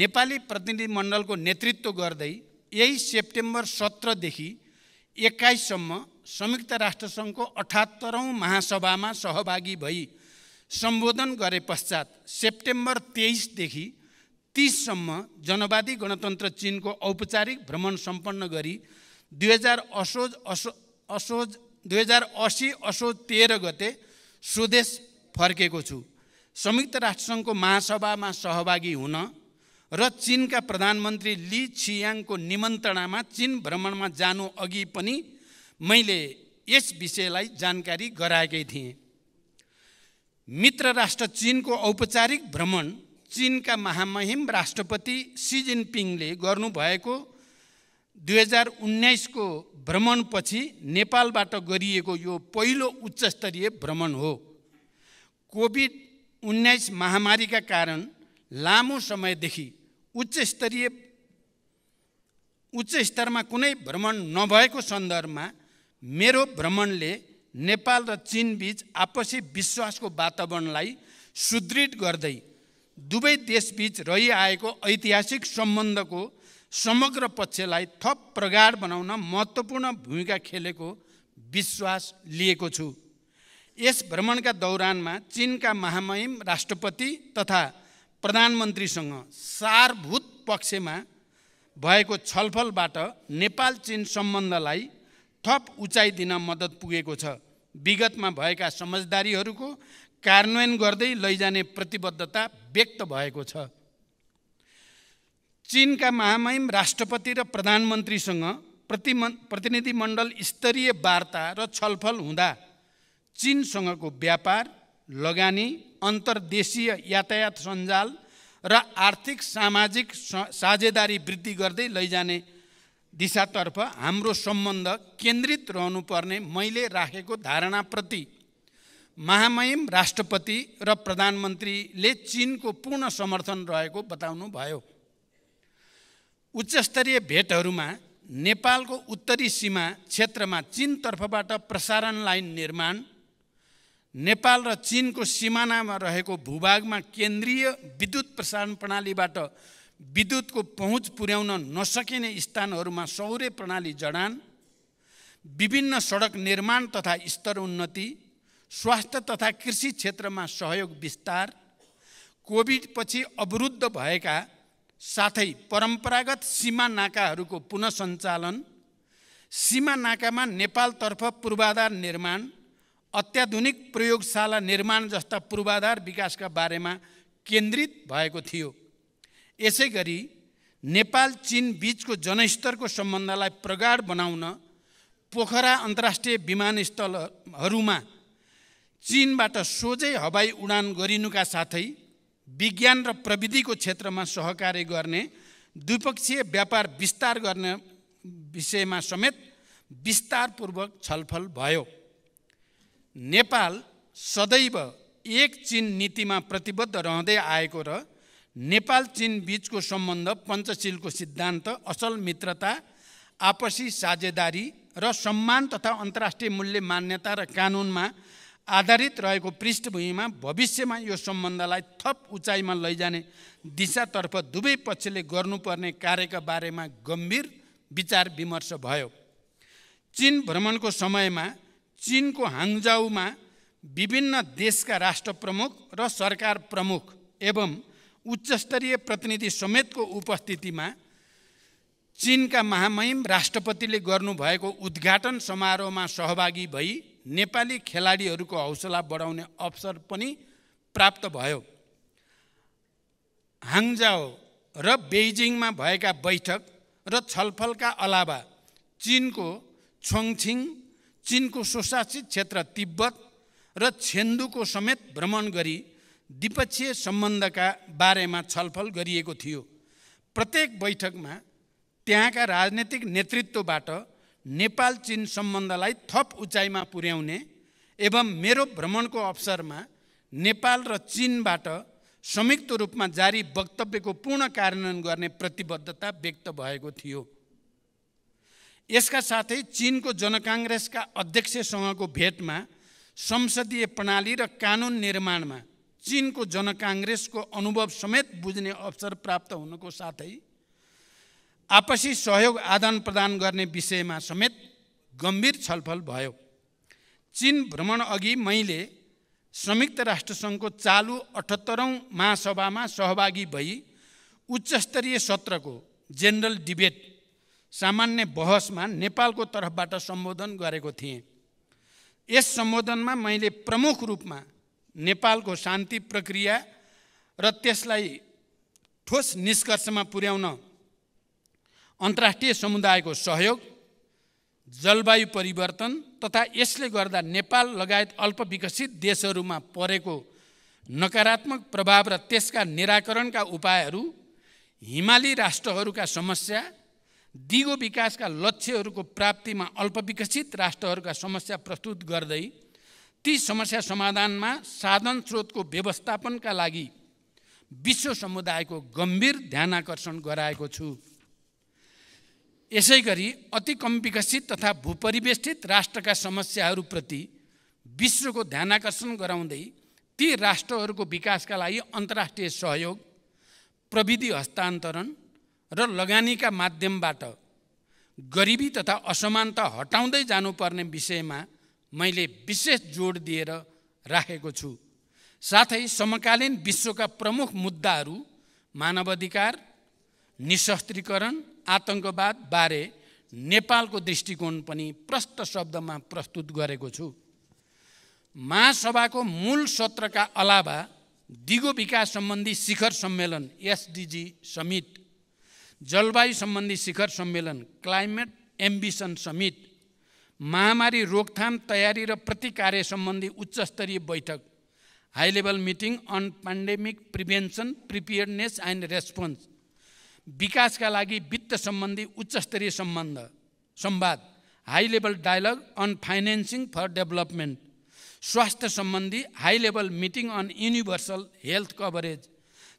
नेपाली प्रतिनिधिमण्डलको नेतृत्व गर्दै यही सेप्टेम्बर 17 देखि 21 सम्म संयुक्त राष्ट्रसङ्घको 78औं महासभामा सहभागी भई सम्बोधन गरे पश्चात सेप्टेम्बर 23 देखि 30 सम्म जनवादी गणतन्त्र चीनको औपचारिक भ्रमण सम्पन्न गरी 2080 असोज 13 गते स्वदेश फर्केको छु। संयुक्त राष्ट्रसङ्घको महासभामा सहभागी हुन र चीनका प्रधानमन्त्री ली छियाङको निमन्त्रणामा चीन भ्रमणमा जानु अघि पनि मैले यस विषयलाई जानकारी गराएकै थिएँ। मित्र राष्ट्र चीनको औपचारिक भ्रमण चीनका महामहिम राष्ट्रपति सी जिनपिङले गर्नुभएको 2019 को भ्रमणपछि नेपालबाट गरिएको यो पहिलो उच्चस्तरीय भ्रमण हो। कोभिड-19 महामारीका कारण लामो समयदेखि उच्च स्तरमा कुनै भ्रमण नभएको सन्दर्भमा मेरो भ्रमणले नेपाल र चीन बीच आपसी विश्वासको वातावरणलाई सुदृढ गर्दै दुवै देशबीच रहिआएको ऐतिहासिक सम्बन्धको समग्र पक्षलाई थप प्रगाढ बनाउन महत्त्वपूर्ण भूमिका खेलेको विश्वास लिएको छु। यस भ्रमणका दौरानमा चीनका महामहिम राष्ट्रपति तथा प्रधानमन्त्रीसँग सारभूत पक्षमा भएको छलफलबाट नेपाल चीन सम्बन्धलाई थप उचाइ दिन मद्दत पुगेको छ। विगतमा भएका समझदारीहरूको कार्यान्वयन गर्दै लैजाने प्रतिबद्धता व्यक्त भएको छ। चीनका महामहिम राष्ट्रपति र प्रधानमन्त्रीसँग प्रतिनिधिमण्डल स्तरीय वार्ता र छलफल हुँदा चीनसँगको व्यापार, लगानी, अन्तर्देशीय यातायात सञ्जाल र आर्थिक सामाजिक साझेदारी वृद्धि गर्दै लैजाने दिशातर्फ हाम्रो सम्बन्ध केन्द्रित रहनुपर्ने मैले राखेको धारणाप्रति महामहिम राष्ट्रपति र प्रधानमन्त्रीले चीनको पूर्ण समर्थन रहेको बताउनु भयो। उच्चस्तरीय भेटहरूमा नेपालको उत्तरी सीमा क्षेत्रमा चीन तर्फबाट प्रसारण लाइन निर्माण, नेपाल र चीनको सिमानामा रहेको भूभागमा केन्द्रीय विद्युत प्रसारण प्रणालीबाट विद्युतको पहुँच पुर्याउन नसकिने स्थानहरूमा सौर्य प्रणाली जडान, विभिन्न सडक निर्माण तथा स्तर उन्नति, स्वास्थ्य तथा कृषि क्षेत्रमा सहयोग विस्तार, कोभिडपछि अवरुद्ध भएका साथै परम्परागत सीमा नाकाहरूको पुनः सञ्चालन, सीमा नाकामा नेपालतर्फ पूर्वाधार निर्माण, अत्याधुनिक प्रयोगशाला निर्माण जस्ता पूर्वाधार विकासका बारेमा केन्द्रित भएको थियो। यसैगरी नेपाल चीन बीचको जनस्तरको सम्बन्धलाई प्रगाढ बनाउन पोखरा अन्तर्राष्ट्रिय विमानस्थलहरूमा चीनबाट सोझै हवाई उडान गरिनुका साथै विज्ञान र प्रविधिको क्षेत्रमा सहकार्य गर्ने, द्विपक्षीय व्यापार विस्तार गर्ने विषयमा समेत विस्तारपूर्वक छलफल भयो। नेपाल सदैव एक चीन नीतिमा प्रतिबद्ध रहँदै आएको र नेपाल चीन बीचको सम्बन्ध पञ्चशीलको सिद्धान्त, असल मित्रता, आपसी साझेदारी र सम्मान तथा अन्तर्राष्ट्रिय मूल्य मान्यता र कानुनमा आधारित रहेको पृष्ठभूमिमा भविष्यमा यो सम्बन्धलाई थप उचाइमा लैजाने दिशातर्फ दुवै पक्षले गर्नुपर्ने कार्यका बारेमा गम्भीर विचार विमर्श भयो। चीन भ्रमणको समयमा चीनको हाङजाउमा विभिन्न देशका राष्ट्र प्रमुख र सरकार प्रमुख एवं उच्चस्तरीय प्रतिनिधि समेतको उपस्थितिमा चीनका महामहिम राष्ट्रपतिले गर्नुभएको उद्घाटन समारोहमा सहभागी भई नेपाली खेलाडीहरूको हौसला बढाउने अवसर पनि प्राप्त भयो। हाङजाओ र बेइजिङमा भएका बैठक र छलफलका अलावा चीनको छोङछिङ, चीनको स्वशासित क्षेत्र तिब्बत र छेन्दुको समेत भ्रमण गरी द्विपक्षीय सम्बन्धका बारेमा छलफल गरिएको थियो। प्रत्येक बैठकमा त्यहाँका राजनीतिक नेतृत्वबाट नेपाल चीन सम्बन्धलाई थप उचाइमा पुर्याउने एवं मेरो भ्रमणको अवसरमा नेपाल र चीनबाट संयुक्त रूपमा जारी वक्तव्यको पूर्ण कार्यान्वयन गर्ने प्रतिबद्धता व्यक्त भएको थियो। यसका साथै चीनको जनकाङ्ग्रेसका अध्यक्षसँगको भेटमा संसदीय प्रणाली र कानुन निर्माणमा चीनको जनकाङ्ग्रेसको अनुभव समेत बुझ्ने अवसर प्राप्त हुनुको साथै आपसी सहयोग आदान प्रदान गर्ने विषयमा समेत गम्भीर छलफल भयो। चीन भ्रमण अघि मैले संयुक्त राष्ट्रसङ्घको चालु 78औं महासभामा सहभागी भई उच्चस्तरीय सत्रको जेनरल डिबेट सामान्य बहसमा नेपालको तर्फबाट सम्बोधन गरेको थिएँ। यस सम्बोधनमा मैले प्रमुख रूपमा नेपालको शान्ति प्रक्रिया र त्यसलाई ठोस निष्कर्षमा पुर्याउन अन्तर्राष्ट्रिय समुदायको सहयोग, जलवायु परिवर्तन तथा यसले गर्दा नेपाल लगायत अल्पविकसित देशहरूमा परेको नकारात्मक प्रभाव र त्यसका निराकरणका उपायहरू, हिमाली राष्ट्रहरूका समस्या, दिगो विकासका लक्ष्यहरूको प्राप्तिमा अल्पविकसित राष्ट्रहरूका समस्या प्रस्तुत गर्दै ती समस्या समाधानमा साधन स्रोतको व्यवस्थापनका लागि विश्व समुदायको गम्भीर ध्यानाकर्षण गराएको छु। यसैगरी अति कम विकसित तथा भूपरिवेष्टित राष्ट्रका समस्याहरूप्रति विश्वको ध्यानाकर्षण गराउँदै ती राष्ट्रहरूको विकासका लागि अन्तर्राष्ट्रिय सहयोग, प्रविधि हस्तान्तरण र लगानीका माध्यमबाट गरिबी तथा असमानता हटाउँदै जानुपर्ने विषयमा मैले विशेष जोड दिएर राखेको छु। साथै समकालीन विश्वका प्रमुख मुद्दाहरू मानवाधिकार, निशस्त्रीकरण, आतंकवाद बारे नेपालको दृष्टिकोण पनि प्रष्ट शब्दमा प्रस्तुत गरेको छु। महासभाको मूल सत्रका अलावा दिगो विकास सम्बन्धी शिखर सम्मेलन एसडिजी समिट, जलवायु सम्बन्धी शिखर सम्मेलन क्लाइमेट एम्बिसन समिट, महामारी रोकथाम तयारी र प्रतिकार्य सम्बन्धी उच्चस्तरीय बैठक high level meeting on pandemic prevention, preparedness and response, विकासका लागि वित्त सम्बन्धी उच्चस्तरीय संवाद high level dialogue on financing for development, स्वास्थ्य सम्बन्धी high level meeting on universal health coverage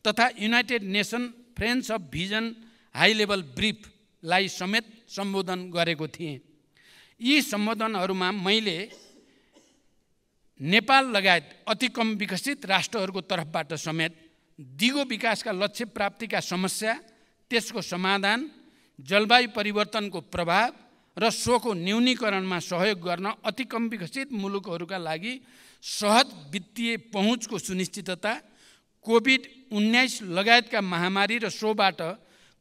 तथा united nation friends of vision high level briefly समेत सम्बोधन गरेको थिएँ। यी सम्बोधनहरूमा मैले नेपाल लगायत अति कम विकसित राष्ट्रहरूको तर्फबाट समेत दिगो विकासका लक्ष्य प्राप्तिका समस्या, त्यसको समाधान, जलवायु परिवर्तनको प्रभाव र सोको न्यूनीकरणमा सहयोग गर्न अति कम विकसित मुलुकहरूका लागि सहज वित्तीय पहुँचको सुनिश्चितता, कोभिड-19 लगायतका महामारी र सोबाट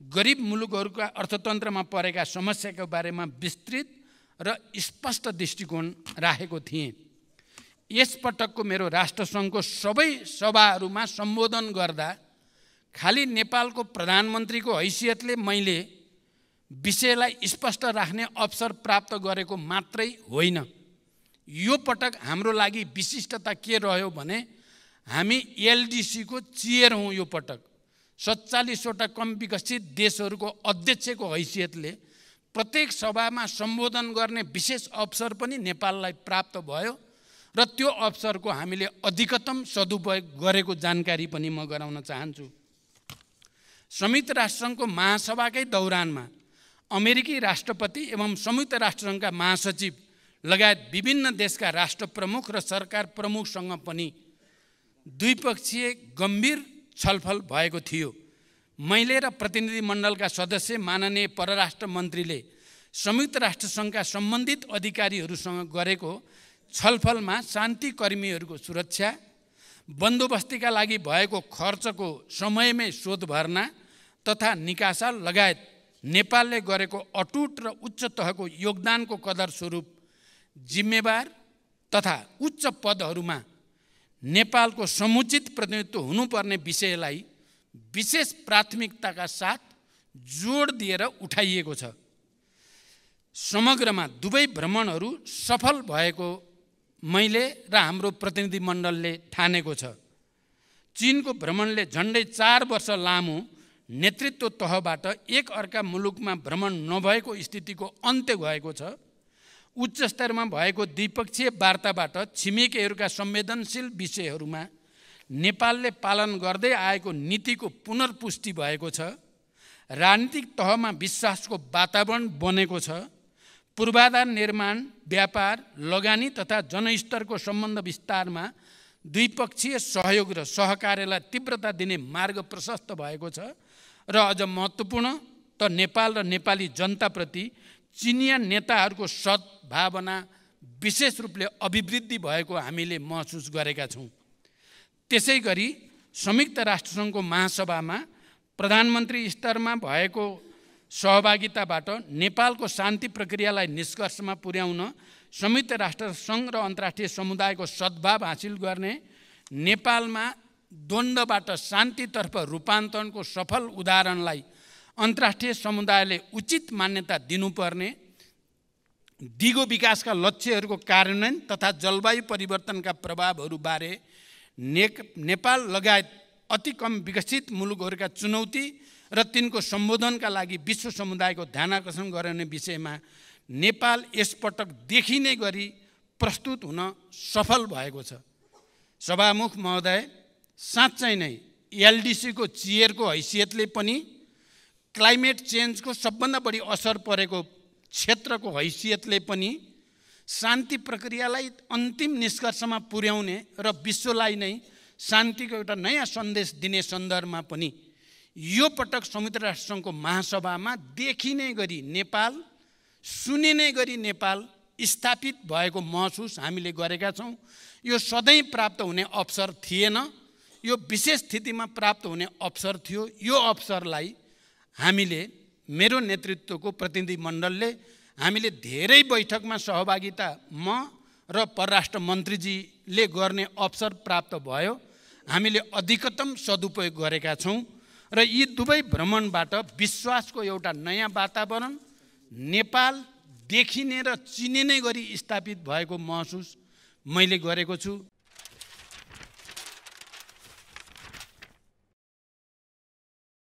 गरिब मुलुकहरूका अर्थतन्त्रमा परेका समस्याका बारेमा विस्तृत र स्पष्ट दृष्टिकोण राखेको थिएँ। यसपटकको मेरो राष्ट्रसङ्घको सबै सभाहरूमा सम्बोधन गर्दा खाली नेपालको प्रधानमन्त्रीको हैसियतले मैले विषयलाई स्पष्ट राख्ने अवसर प्राप्त गरेको मात्रै होइन। यो पटक हाम्रो लागि विशिष्टता के रह्यो भने हामी एलडिसीको चेयर हौँ। यो पटक 47वटा कम विकसित देशहरूको अध्यक्षको हैसियतले प्रत्येक सभामा सम्बोधन गर्ने विशेष अवसर पनि नेपाललाई प्राप्त भयो र त्यो अवसरको हामीले अधिकतम सदुपयोग गरेको जानकारी पनि म गराउन चाहन्छु। संयुक्त राष्ट्रसङ्घको महासभाकै दौरानमा अमेरिकी राष्ट्रपति एवं संयुक्त राष्ट्रसङ्घका महासचिव लगायत विभिन्न देशका राष्ट्र प्रमुख र सरकार प्रमुखसँग पनि द्विपक्षीय गम्भीर छलफल भएको थियो। मैले र प्रतिनिधि मण्डलका सदस्य माननीय परराष्ट्र मन्त्रीले संयुक्त राष्ट्रसङ्घका सम्बन्धित अधिकारीहरूसँग गरेको छलफलमा शान्तिकर्मीहरूको सुरक्षा, बन्दोबस्तीका लागि भएको खर्चको समयमै शोध भर्ना तथा निकासा लगायत नेपालले गरेको अटुट र उच्च तहको योगदानको कदर स्वरूप जिम्मेवार तथा उच्च पदहरूमा नेपालको समुचित प्रतिनिधित्व हुनुपर्ने विषयलाई विशेष प्राथमिकताका साथ जोड दिएर उठाइएको छ। समग्रमा दुवै भ्रमणहरू सफल भएको मैले र हाम्रो प्रतिनिधि मण्डलले ठानेको छ। चीनको भ्रमणले झन्डै 4 वर्ष लामो नेतृत्व तहबाट एक अर्का मुलुकमा भ्रमण नभएको स्थितिको अन्त्य भएको छ। उच्च स्तरमा भएको द्विपक्षीय वार्ताबाट छिमेकीहरूका संवेदनशील विषयहरूमा नेपालले पालन गर्दै आएको नीतिको पुनर्पुष्टि भएको छ। राजनीतिक तहमा विश्वासको वातावरण बनेको छ। पूर्वाधार निर्माण, व्यापार, लगानी तथा जनस्तरको सम्बन्ध विस्तारमा द्विपक्षीय सहयोग र सहकार्यलाई तीव्रता दिने मार्ग प्रशस्त भएको छ र अझ महत्त्वपूर्ण त नेपाल र नेपाली जनताप्रति चिनिया नेताहरूको सद्भावना विशेष रूपले अभिवृद्धि भएको हामीले महसुस गरेका छौँ। त्यसै गरी संयुक्त राष्ट्रसङ्घको महासभामा प्रधानमन्त्री स्तरमा भएको सहभागिताबाट नेपालको शान्ति प्रक्रियालाई निष्कर्षमा पुर्याउन संयुक्त राष्ट्रसङ्घ र अन्तर्राष्ट्रिय समुदायको सद्भाव हासिल गर्ने, नेपालमा द्वन्द्वबाट शान्तितर्फ रूपान्तरणको सफल उदाहरणलाई अन्तर्राष्ट्रिय समुदायले उचित मान्यता दिनुपर्ने, दिगो विकासका लक्ष्यहरूको कार्यान्वयन तथा जलवायु परिवर्तनका प्रभावहरूबारे नेपाल लगायत अति कम विकसित मुलुकहरूका चुनौती र तिनको सम्बोधनका लागि विश्व समुदायको ध्यानाकर्षण गर्ने विषयमा नेपाल यसपटक देखिने गरी प्रस्तुत हुन सफल भएको छ। सभामुख महोदय, साँच्चै नै एलडिसीको चेयरको हैसियतले पनि, क्लाइमेट चेन्जको सबभन्दा बढी असर परेको क्षेत्रको हैसियतले पनि शान्ति प्रक्रियालाई अन्तिम निष्कर्षमा पुर्याउने र विश्वलाई नै शान्तिको एउटा नयाँ सन्देश दिने सन्दर्भमा पनि यो पटक संयुक्त राष्ट्रसङ्घको महासभामा देखिने गरी नेपाल, सुनिने गरी नेपाल स्थापित भएको महसुस हामीले गरेका छौँ। यो सधैँ प्राप्त हुने अवसर थिएन, यो विशेष स्थितिमा प्राप्त हुने अवसर थियो। यो अवसरलाई हामीले, मेरो नेतृत्वको प्रतिनिधिमण्डलले हामीले धेरै बैठकमा सहभागिता म र परराष्ट्र मन्त्रीजीले गर्ने अवसर प्राप्त भयो। हामीले अधिकतम सदुपयोग गरेका छौँ र यी दुवै भ्रमणबाट विश्वासको एउटा नयाँ वातावरण, नेपाल देखिने र चिनिने गरी स्थापित भएको महसुस मैले गरेको छु।